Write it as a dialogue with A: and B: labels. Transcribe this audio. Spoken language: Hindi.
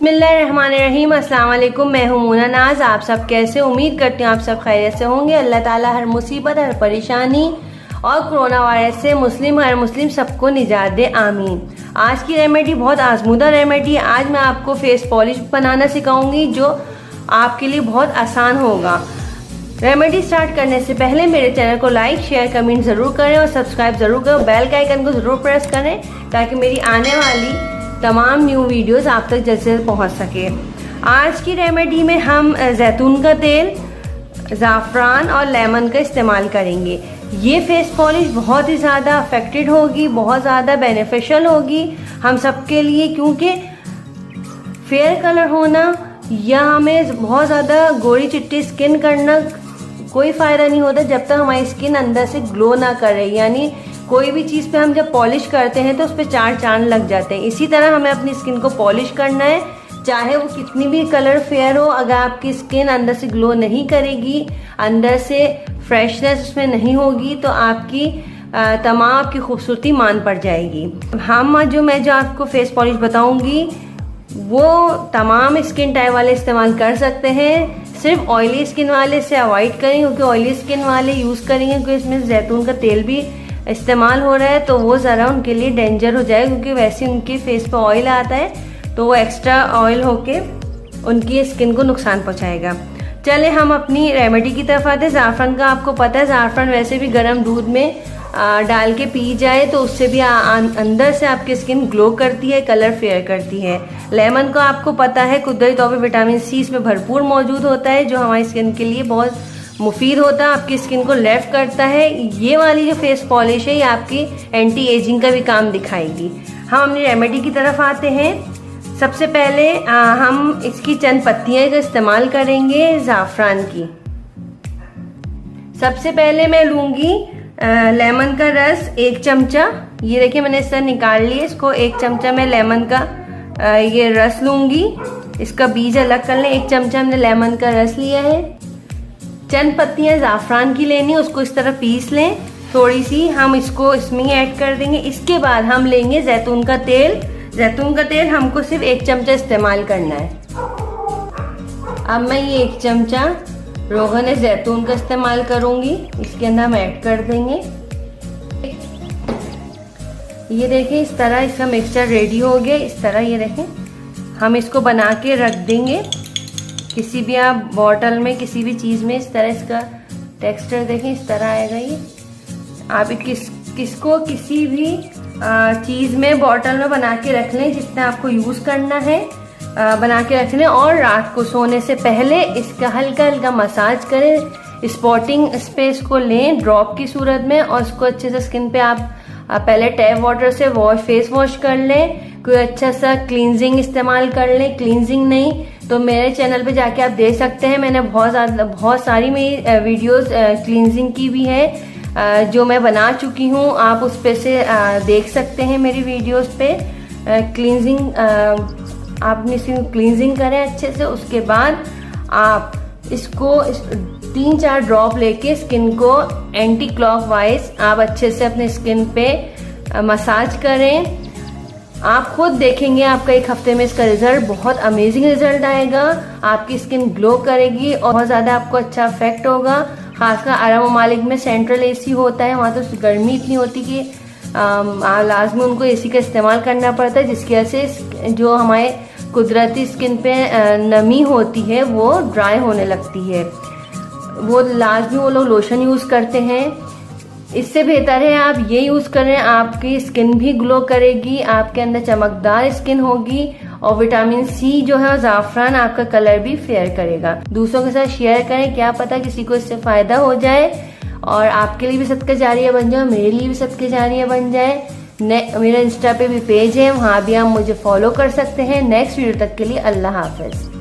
A: बिस्मिल्लाहिर्रहमानिर्रहीम। अस्सलाम वालेकुम। मैं हूँ मोना नाज। आप सब कैसे? उम्मीद करती हूँ आप सब खैरियत से होंगे। अल्लाह ताला हर मुसीबत, हर परेशानी और कोरोना वायरस से हर मुस्लिम सबको निजात दे, आमीन। आज की रेमेडी बहुत आजमूदा रेमेडी है। आज मैं आपको फेस पॉलिश बनाना सिखाऊंगी जो आपके लिए बहुत आसान होगा। रेमेडी स्टार्ट करने से पहले मेरे चैनल को लाइक, शेयर, कमेंट जरूर करें और सब्सक्राइब जरूर करें। बेल के आइकन को जरूर प्रेस करें ताकि मेरी आने वाली तमाम न्यू वीडियोस आप तक जल्द से जल्द पहुंच सके। आज की रेमेडी में हम जैतून का तेल, ज़ाफ़रान और लेमन का इस्तेमाल करेंगे। ये फेस पॉलिश बहुत ही ज़्यादा अफेक्टेड होगी, बहुत ज़्यादा बेनिफिशियल होगी हम सबके लिए, क्योंकि फेयर कलर होना या हमें बहुत ज़्यादा गोरी चिट्टी स्किन करना कोई फ़ायदा नहीं होता जब तक हमारी स्किन अंदर से ग्लो ना करे। यानी कोई भी चीज़ पे हम जब पॉलिश करते हैं तो उस पर चार चांद लग जाते हैं। इसी तरह हमें अपनी स्किन को पॉलिश करना है, चाहे वो कितनी भी कलर फेयर हो। अगर आपकी स्किन अंदर से ग्लो नहीं करेगी, अंदर से फ्रेशनेस उसमें नहीं होगी, तो आपकी तमाम आपकी खूबसूरती मान पड़ जाएगी। मैं जो आपको फेस पॉलिश बताऊंगी वो तमाम स्किन टाइप वाले इस्तेमाल कर सकते हैं। सिर्फ ऑयली स्किन वाले से अवॉइड करें, क्योंकि ऑयली स्किन वाले यूज़ करेंगे क्योंकि इसमें जैतून का तेल भी इस्तेमाल हो रहा है, तो वो ज़रा उनके लिए डेंजर हो जाए, क्योंकि वैसे उनके फेस पे ऑयल आता है तो वो एक्स्ट्रा ऑयल होके उनकी स्किन को नुकसान पहुंचाएगा। चले हम अपनी रेमेडी की तरफ आते हैं। ज़ाफ़रान का आपको पता है, ज़ाफ़रान वैसे भी गर्म दूध में डाल के पी जाए तो उससे भी अंदर से आपकी स्किन ग्लो करती है, कलर फेयर करती है। लेमन को आपको पता है कुदरती तौर पे विटामिन सी इसमें भरपूर मौजूद होता है, जो हमारी स्किन के लिए बहुत मुफीद होता है, आपकी स्किन को लेफ्ट करता है। ये वाली जो फेस पॉलिश है ये आपकी एंटी एजिंग का भी काम दिखाएगी। हम अपनी रेमेडी की तरफ आते हैं। सबसे पहले हम इसकी चंद पत्तियां का इस्तेमाल करेंगे ज़ाफ़रान की। सबसे पहले मैं लूंगी लेमन का रस 1 चमचा। ये देखिए मैंने इस तरह निकाल लिया इसको। 1 चमचा मैं लेमन का ये रस लूंगी, इसका बीज अलग कर लें। 1 चमचा हमने लेमन का रस लिया है। चंद पत्तियां ज़ाफ़रान की लेनी, उसको इस तरह पीस लें थोड़ी सी, हम इसको इसमें ऐड कर देंगे। इसके बाद हम लेंगे जैतून का तेल। जैतून का तेल हमको सिर्फ 1 चमचा इस्तेमाल करना है। अब मैं ये 1 चमचा रोगन जैतून का इस्तेमाल करूंगी, इसके अंदर हम ऐड कर देंगे। ये देखिए इस तरह इसका मिक्सचर रेडी हो गया। इस तरह ये देखें हम इसको बना के रख देंगे किसी भी आप बॉटल में, किसी भी चीज़ में। इस तरह इसका टेक्सचर देखें, इस तरह आएगा ये। आप किसको किसी भी चीज़ में बॉटल में बना के रख लें जितना आपको यूज़ करना है, बना के रख लें। और रात को सोने से पहले इसका हल्का हल्का मसाज करें। स्पॉटिंग स्पेस को लें ड्रॉप की सूरत में और उसको अच्छे से स्किन पे आप पहले टैप वाटर से फेस वॉश कर लें। कोई अच्छा सा क्लींजिंग इस्तेमाल कर लें। क्लींजिंग नहीं तो मेरे चैनल पे जाके आप देख सकते हैं, मैंने बहुत सारी मेरी वीडियोस क्लींजिंग की भी है जो मैं बना चुकी हूँ। आप उस पे से देख सकते हैं मेरी वीडियोस पे। क्लींजिंग आप अपनी स्किन क्लींजिंग करें अच्छे से। उसके बाद आप इसको 3-4 ड्रॉप लेके स्किन को एंटी क्लॉकवाइज आप अच्छे से अपने स्किन पे मसाज करें। आप खुद देखेंगे आपका 1 हफ्ते में इसका रिजल्ट बहुत अमेजिंग रिजल्ट आएगा। आपकी स्किन ग्लो करेगी और बहुत ज़्यादा आपको अच्छा इफेक्ट होगा। खासकर अरब ममालिक में सेंट्रल एसी होता है, वहाँ तो गर्मी इतनी होती कि लाजमी उनको एसी का इस्तेमाल करना पड़ता है, जिसकी वजह से जो हमारे कुदरती स्किन पे नमी होती है वो ड्राई होने लगती है। वो लाजमी वो लोग लोशन यूज़ करते हैं। इससे बेहतर है आप ये यूज़ करें, आपकी स्किन भी ग्लो करेगी, आपके अंदर चमकदार स्किन होगी और विटामिन सी जो है ज़ाफ़रान आपका कलर भी फेयर करेगा। दूसरों के साथ शेयर करें, क्या पता किसी को इससे फ़ायदा हो जाए और आपके लिए भी सदका जारिया बन जाए, मेरे लिए भी सदका जारिया बन जाए। मेरा इंस्टा पे भी पेज है, वहाँ भी आप मुझे फॉलो कर सकते हैं। नेक्स्ट वीडियो तक के लिए अल्लाह हाफ़िज़।